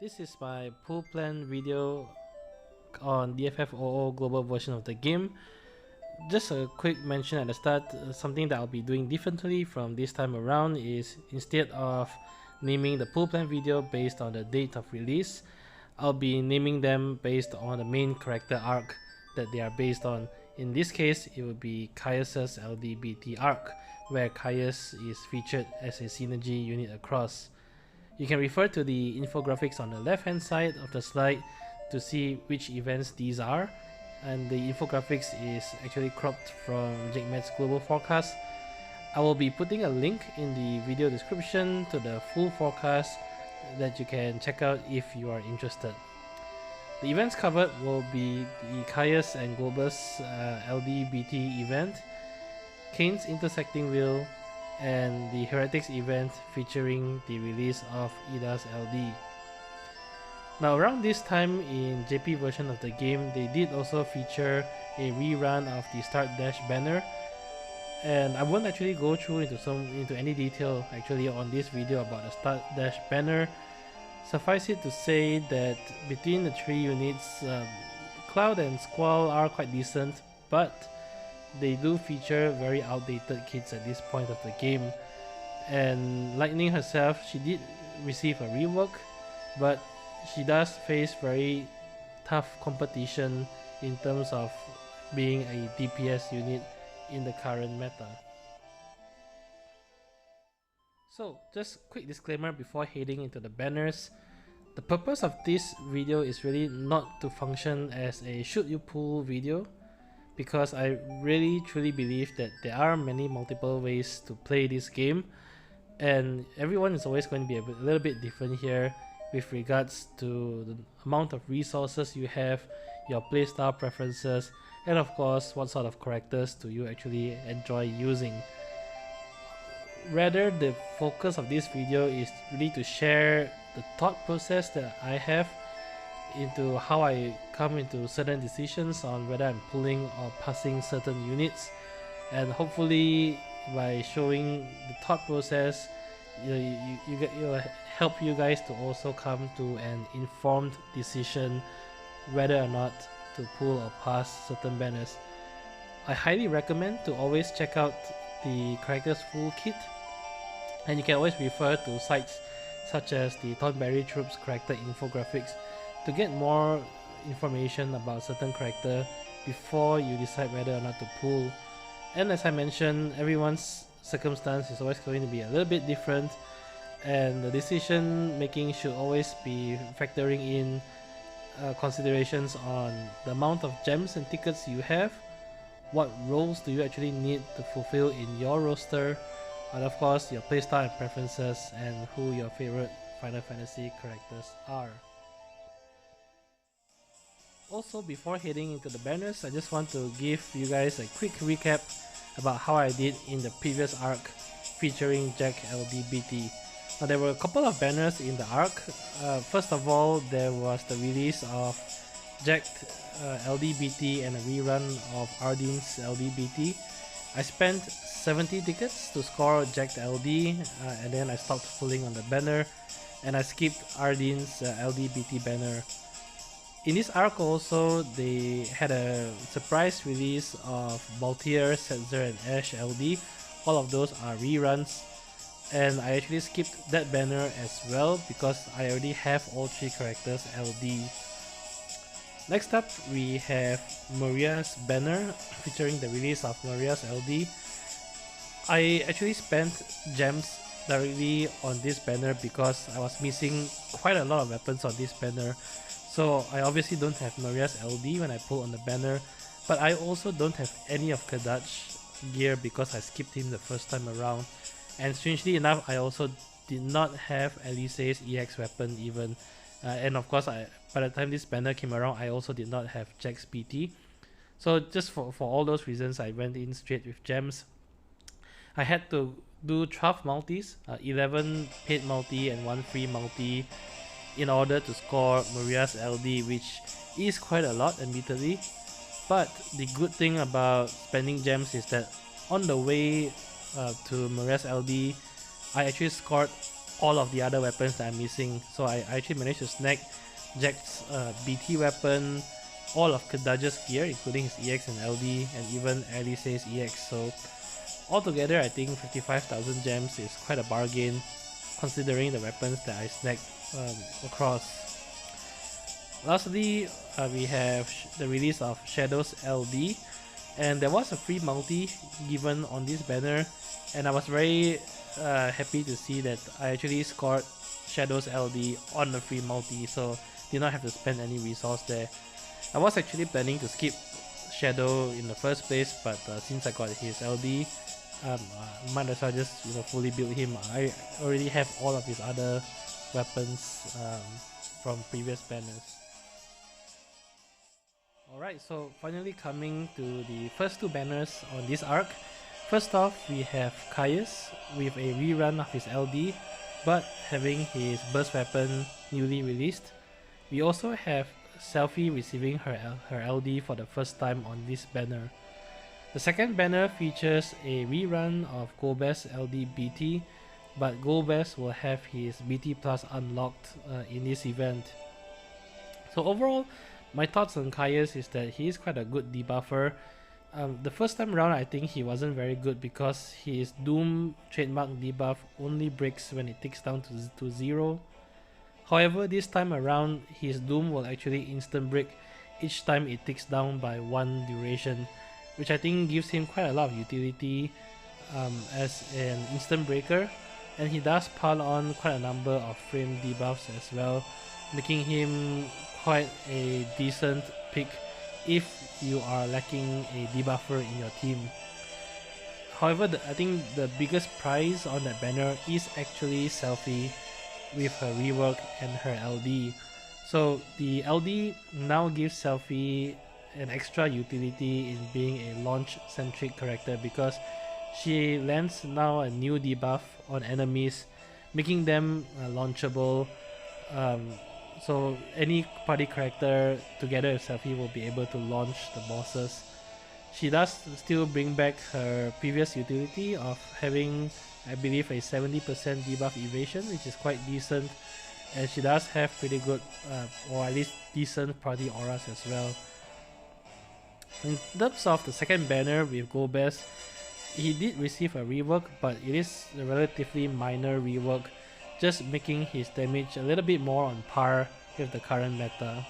This is my pool plan video on DFFOO global version of the game. Just a quick mention at the start, something that I'll be doing differently from this time around is instead of naming the pool plan video based on the date of release, I'll be naming them based on the main character arc that they are based on. In this case, it would be Caius LDBT Arc, where Caius is featured as a synergy unit across. You can refer to the infographics on the left hand side of the slide to see which events these are, and the infographics is actually cropped from Jakematt's global forecast. I will be putting a link in the video description to the full forecast that you can check out if you are interested. The events covered will be the Caius and Golbez LDBT event, Kain's intersecting wheel, and the Heretics event featuring the release of Yda LD. Now around this time in JP version of the game, they did also feature a rerun of the Start Dash banner, and I won't actually go through into any detail actually on this video about the Start Dash banner. Suffice it to say that between the three units, Cloud and Squall are quite decent, but they do feature very outdated kits at this point of the game. And Lightning herself, she did receive a rework, but she does face very tough competition in terms of being a DPS unit in the current meta. So just quick disclaimer before heading into the banners. The purpose of this video is really not to function as a should you pull video, because I really truly believe that there are many multiple ways to play this game, and everyone is always going to be a little bit different here with regards to the amount of resources you have, your playstyle preferences, and of course what sort of characters do you actually enjoy using. Rather, the focus of this video is really to share the thought process that I have into how I come into certain decisions on whether I'm pulling or passing certain units, and hopefully by showing the thought process, it'll help you guys to also come to an informed decision whether or not to pull or pass certain banners. I highly recommend to always check out the character's full kit, and you can always refer to sites such as the Thornberry Troops character infographics to get more information about certain character before you decide whether or not to pull. And as I mentioned, everyone's circumstance is always going to be a little bit different, and the decision making should always be factoring in considerations on the amount of gems and tickets you have, what roles do you actually need to fulfill in your roster, and of course your playstyle and preferences, and who your favorite Final Fantasy characters are. Also, before heading into the banners, I just want to give you guys a quick recap about how I did in the previous arc featuring Jecht LDBT. Now, there were a couple of banners in the arc. First of all, there was the release of Jecht LDBT and a rerun of Arden's LDBT. I spent 70 tickets to score Jecht LD, and then I stopped pulling on the banner, and I skipped Arden's LDBT banner. In this arc also, they had a surprise release of Baltier, Setzer, and Ash LD. All of those are reruns, and I actually skipped that banner as well because I already have all three characters LD. Next up, we have Maria's banner featuring the release of Maria's LD. I actually spent gems directly on this banner because I was missing quite a lot of weapons on this banner. So I obviously don't have Maria's LD when I pull on the banner, but I also don't have any of Kadach's gear because I skipped him the first time around. And strangely enough, I also did not have Elise's EX weapon even. And of course, by the time this banner came around, I also did not have Jecht's PT. So just for all those reasons, I went in straight with gems. I had to do 12 multis, 11 paid multi and 1 free multi, in order to score Maria's LD, which is quite a lot admittedly. But the good thing about spending gems is that on the way to Maria's LD, I actually scored all of the other weapons that I'm missing. So I actually managed to snag Jecht's BT weapon, all of Kadaj's gear, including his EX and LD, and even Alice's EX. So altogether, I think 55,000 gems is quite a bargain, considering the weapons that I snagged across. Lastly, we have the release of Shadows LD, and there was a free multi given on this banner, and I was very happy to see that I actually scored Shadows LD on the free multi, so did not have to spend any resource there. I was actually planning to skip Shadow in the first place, but since I got his LD, might as well just fully build him. I already have all of his other weapons from previous banners. Alright, so finally coming to the first two banners on this arc. First off, we have Caius with a rerun of his LD, but having his burst weapon newly released. We also have Selfie receiving her LD for the first time on this banner. The second banner features a rerun of Golbez LDBT, but Golbez will have his BT Plus unlocked in this event. So overall, my thoughts on Caius is that he is quite a good debuffer. The first time around, I think he wasn't very good because his Doom trademark debuff only breaks when it ticks down to 0. However, this time around, his Doom will actually instant break each time it ticks down by 1 duration, which I think gives him quite a lot of utility as an instant breaker, and he does pile on quite a number of frame debuffs as well, making him quite a decent pick if you are lacking a debuffer in your team. However, I think the biggest prize on that banner is actually Selfie with her rework and her LD. So the LD now gives Selfie an extra utility in being a launch centric character because she lands now a new debuff on enemies, making them launchable. So any party character together with Selfie will be able to launch the bosses. She does still bring back her previous utility of having, I believe, a 70% debuff evasion, which is quite decent, and she does have pretty good or at least decent party auras as well. In terms of the second banner with Golbez, he did receive a rework, but it is a relatively minor rework, just making his damage a little bit more on par with the current meta.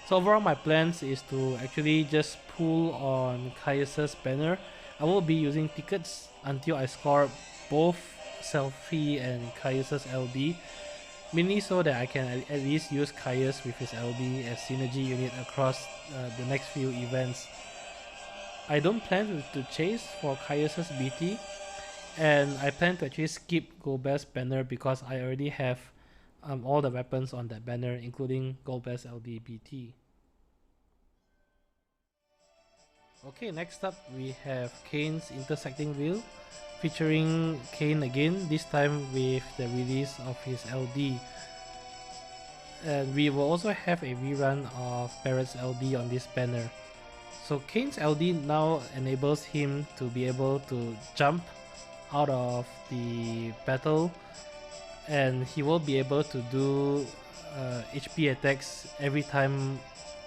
So overall, my plans is to actually just pull on Caius's banner. I will be using tickets until I score both Selfie and Caius's LD, mainly so that I can at least use Caius with his LD as synergy unit across the next few events. I don't plan to chase for Caius's BT, and I plan to actually skip Golbez banner because I already have all the weapons on that banner, including Golbez LDBT. Okay, next up we have Kain's Intersecting Wheel, featuring Kain again, this time with the release of his LD. And we will also have a rerun of Barrett's LD on this banner. So Kain's LD now enables him to be able to jump out of the battle, and he will be able to do HP attacks every time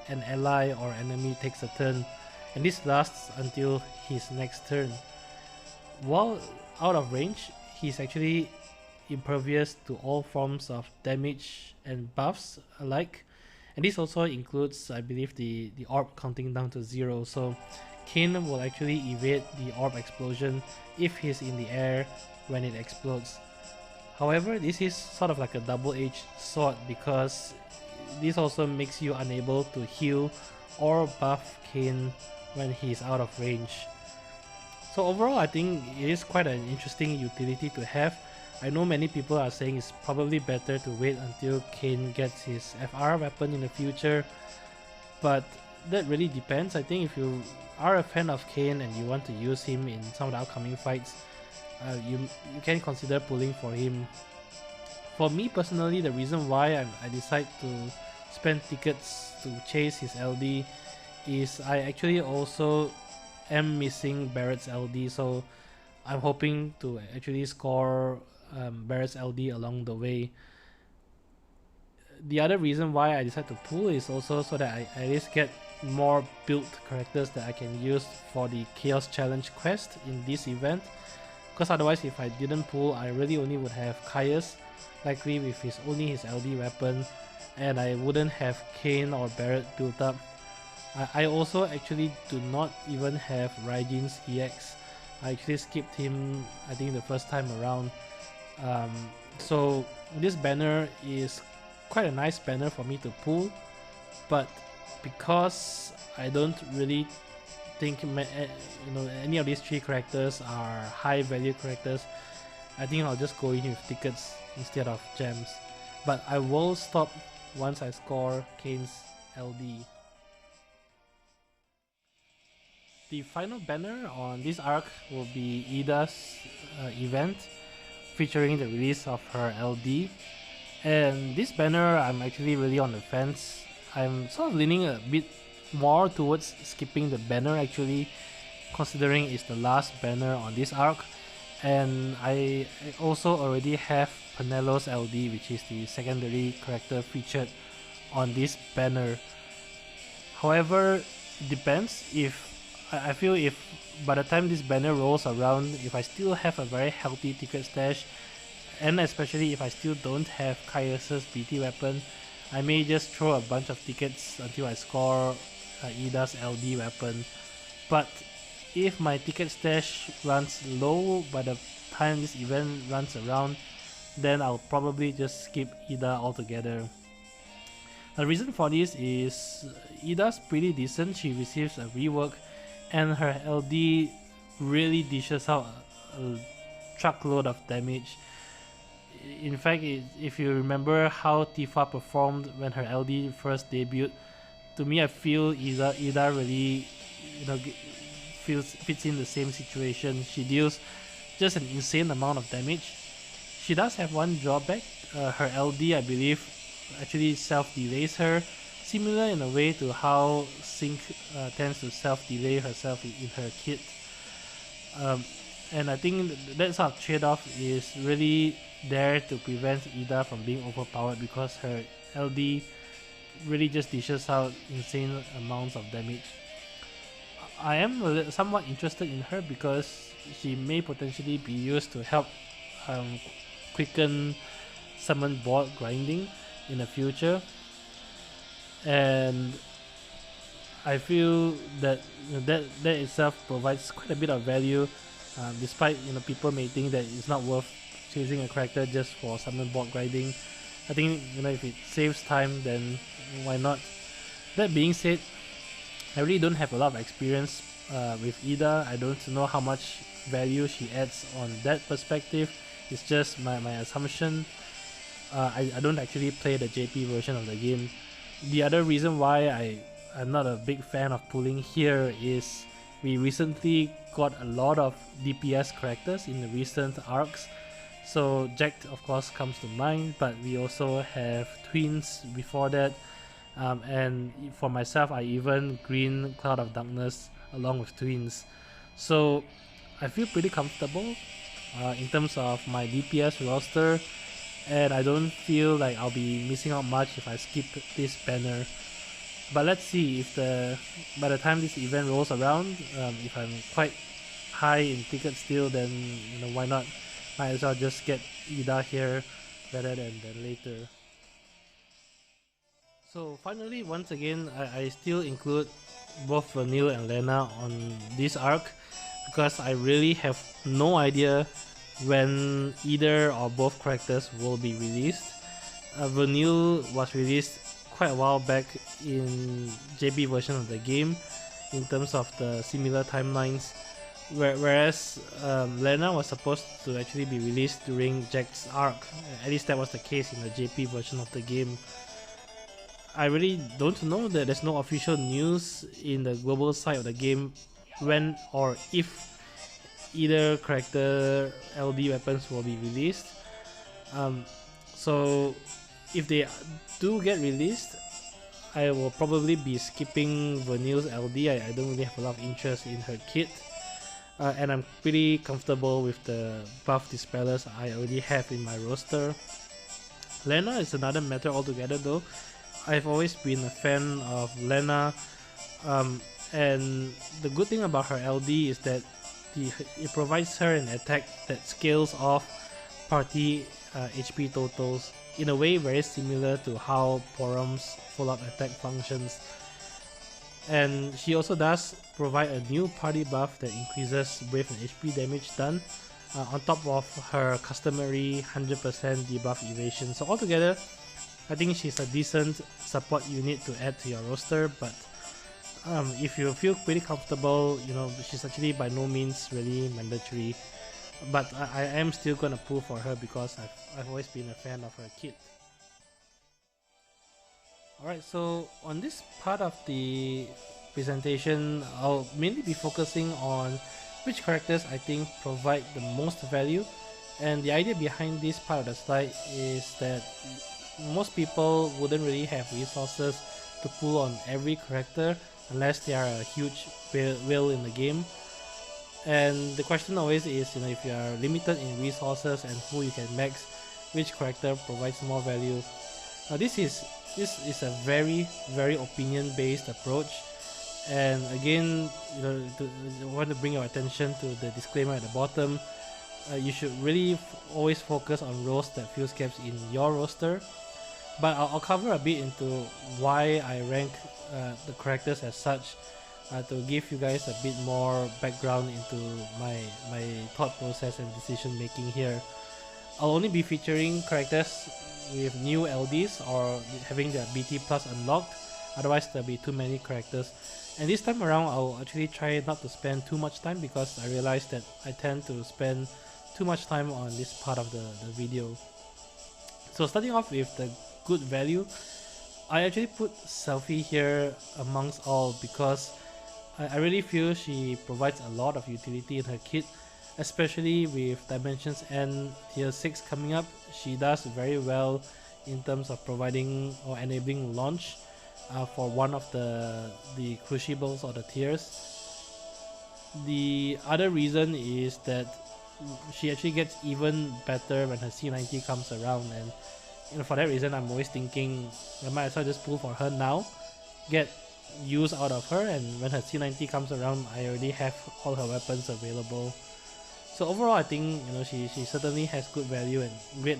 an ally or enemy takes a turn, and this lasts until his next turn. While out of range, he's actually impervious to all forms of damage and buffs alike, and this also includes, I believe, the orb counting down to 0, so Kain will actually evade the orb explosion if he's in the air when it explodes. However, this is sort of like a double-edged sword because this also makes you unable to heal or buff Kain when he's out of range. So overall, I think it is quite an interesting utility to have. I know many people are saying it's probably better to wait until Kain gets his FR weapon in the future, but that really depends. I think if you are a fan of Kain and you want to use him in some of the upcoming fights, you can consider pulling for him. For me personally, the reason why I decide to spend tickets to chase his LD is I actually also am missing Barrett's LD, so I'm hoping to actually score Barrett's LD along the way. The other reason why I decided to pull is also so that I at least get more built characters that I can use for the Chaos Challenge quest in this event. Because otherwise, if I didn't pull, I really only would have Caius, likely with only his LD weapon, and I wouldn't have Kain or Barrett built up. I also actually do not even have Raijin's EX. I actually skipped him, I think, the first time around. So this banner is quite a nice banner for me to pull, but because I don't really think any of these three characters are high value characters, I think I'll just go in with tickets instead of gems. But I will stop once I score Kain's LD. The final banner on this arc will be Yda's event, featuring the release of her LD. And this banner, I'm actually really on the fence. I'm sort of leaning a bit more towards skipping the banner actually, considering it's the last banner on this arc. And I also already have Penelo's LD, which is the secondary character featured on this banner. However, it depends. I feel if by the time this banner rolls around, if I still have a very healthy ticket stash, and especially if I still don't have Caius's BT weapon, I may just throw a bunch of tickets until I score Yda's LD weapon. But if my ticket stash runs low by the time this event runs around, then I'll probably just skip Yda altogether. The reason for this is Yda's pretty decent. She receives a rework, and her LD really dishes out a truckload of damage. In fact, if you remember how Tifa performed when her LD first debuted, to me I feel Yda really fits in the same situation. She deals just an insane amount of damage. She does have one drawback. Her LD, I believe, actually self-delays her, similar in a way to how Sync tends to self-delay herself in her kit. And I think that sort of trade-off is really there to prevent Yda from being overpowered, because her LD really just dishes out insane amounts of damage. I am somewhat interested in her because she may potentially be used to help quicken summon board grinding in the future, and I feel that that itself provides quite a bit of value, despite people may think that it's not worth chasing a character just for summon board grinding. I think if it saves time, then why not? That being said, I really don't have a lot of experience with Yda. I don't know how much value she adds on that perspective. It's just my assumption. I don't actually play the JP version of the game. The other reason why I'm not a big fan of pulling here is we recently got a lot of DPS characters in the recent arcs. So Jecht of course comes to mind, but we also have Twins before that, and for myself I even green Cloud of Darkness along with Twins. So I feel pretty comfortable in terms of my DPS roster, and I don't feel like I'll be missing out much if I skip this banner. But let's see if by the time this event rolls around, if I'm quite high in tickets still, then why not? Might as well just get Yda here rather than later. So finally, once again, I still include both Vanille and Lenna on this arc because I really have no idea when either or both characters will be released. Vanille was released quite a while back in JB version of the game in terms of the similar timelines, whereas Lenna was supposed to actually be released during Jecht's Arc. At least that was the case in the JP version of the game. I really don't know, that there's no official news in the global side of the game when or if either character LD weapons will be released. So if they do get released, I will probably be skipping Vanille's LD. I don't really have a lot of interest in her kit. and I'm pretty comfortable with the buff dispellers I already have in my roster. Lenna is another matter altogether though. I've always been a fan of Lenna, and the good thing about her LD is that it provides her an attack that scales off party HP totals in a way very similar to how Porum's follow-up attack functions. And she also does provide a new party buff that increases Brave and HP damage done, on top of her customary 100% debuff evasion. So altogether, I think she's a decent support unit to add to your roster, but if you feel pretty comfortable, you know, she's actually by no means really mandatory. But I am still gonna pull for her because I've always been a fan of her kit. Alright, so on this part of the presentation, I'll mainly be focusing on which characters I think provide the most value. And the idea behind this part of the slide is that most people wouldn't really have resources to pull on every character unless they are a huge whale in the game. And the question always is, you know, if you are limited in resources and who you can max, which character provides more value. Now this is a very opinion based approach, and again, you know, I want to bring your attention to the disclaimer at the bottom. You should really always focus on roles that fill gaps in your roster, but I'll cover a bit into why I rank the characters as such, to give you guys a bit more background into my thought process and decision making here. I'll only be featuring characters with new LDs or having their BT plus unlocked, otherwise there'll be too many characters. And this time around I'll actually try not to spend too much time because I realized that I tend to spend too much time on this part of the video. So starting off with the good value, I actually put Selfie here amongst all because I really feel she provides a lot of utility in her kit, especially with Dimensions End tier 6 coming up. She does very well in terms of providing or enabling launch for one of the crucibles or the tiers. The other reason is that she actually gets even better when her C90 comes around, and you know, for that reason I'm always thinking I might as well just pull for her now, get use out of her, and when her C90 comes around I already have all her weapons available. So overall I think, you know, she certainly has good value and great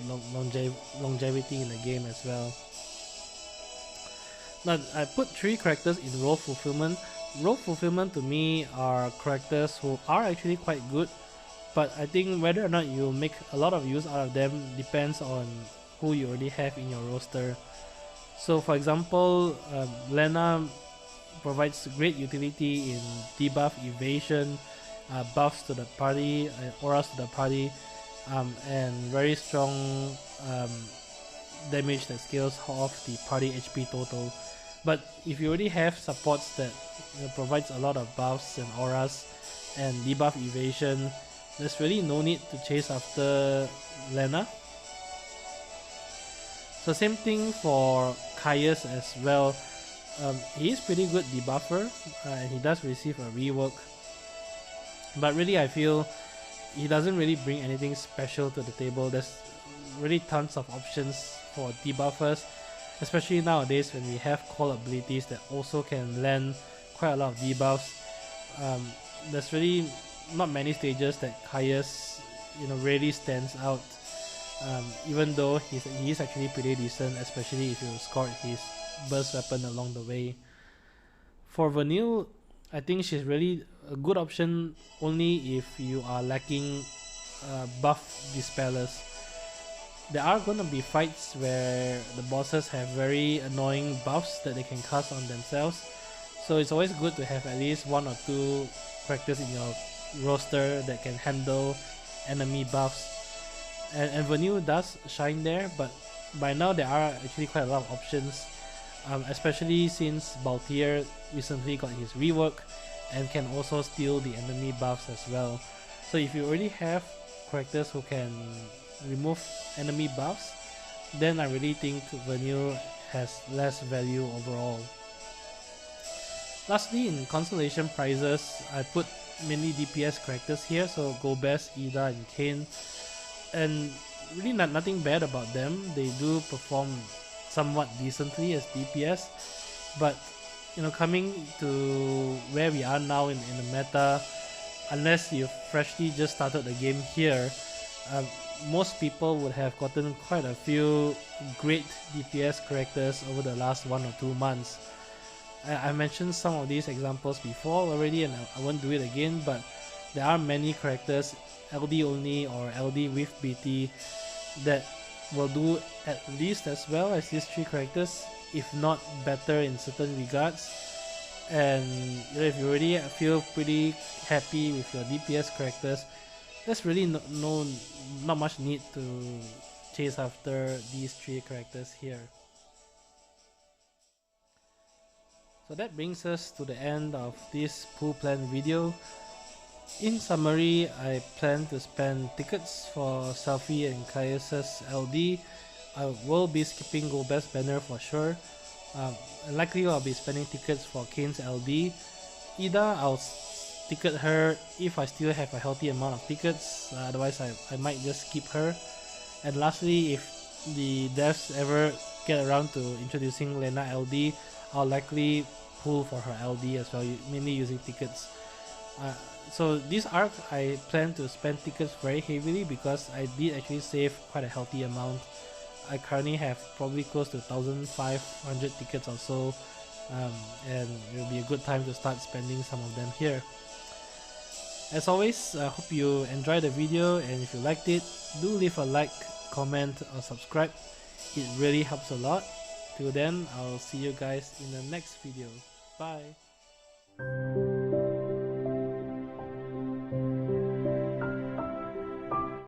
longevity in the game as well. Now I put 3 characters in role fulfillment. Role fulfillment to me are characters who are actually quite good, but I think whether or not you make a lot of use out of them depends on who you already have in your roster. So for example, Lenna provides great utility in debuff evasion, buffs to the party, auras to the party, and very strong damage that scales off the party HP total. But if you already have supports that, you know, provides a lot of buffs and auras and debuff evasion, there's really no need to chase after Lenna. So same thing for Caius as well. He is pretty good debuffer, and he does receive a rework, but really I feel he doesn't really bring anything special to the table. There's really tons of options for debuffers, especially nowadays when we have call abilities that also can land quite a lot of debuffs. There's really not many stages that Caius, you know, really stands out, even though he is actually pretty decent, especially if you scored his burst weapon along the way. For Vanille, I think she's really a good option only if you are lacking buff dispellers. There are gonna be fights where the bosses have very annoying buffs that they can cast on themselves, so it's always good to have at least 1 or 2 characters in your roster that can handle enemy buffs. And Vanille does shine there, but by now there are actually quite a lot of options, especially since Baltier recently got his rework and can also steal the enemy buffs as well. So if you already have characters who can remove enemy buffs, then I really think Vanille has less value overall. Lastly, in consolation prizes, I put mainly DPS characters here, so Golbez, Yda, and Kain, and really nothing bad about them. They do perform somewhat decently as DPS, but you know, coming to where we are now in the meta, unless you've freshly just started the game here, most people would have gotten quite a few great DPS characters over the last 1 or 2 months. I mentioned some of these examples before already, and I won't do it again, but there are many characters, LD only or LD with BT, that will do at least as well as these 3 characters, if not better in certain regards. And you know, if you already feel pretty happy with your DPS characters, there's really not much need to chase after these 3 characters here. So that brings us to the end of this pool plan video. In summary, I plan to spend tickets for Selfie and Caius LD. I will be skipping Golbez banner for sure. Likely I'll be spending tickets for Kain's LD. Yda, I'll ticket her if I still have a healthy amount of tickets, otherwise I might just skip her. And lastly, if the devs ever get around to introducing Lenna LD, I'll likely pull for her LD as well, mainly using tickets. So this arc I plan to spend tickets very heavily because I did actually save quite a healthy amount. I currently have probably close to 1,500 tickets or so, and it will be a good time to start spending some of them here. As always, I hope you enjoyed the video, and if you liked it, do leave a like, comment or subscribe. It really helps a lot. Till then, I'll see you guys in the next video. Bye!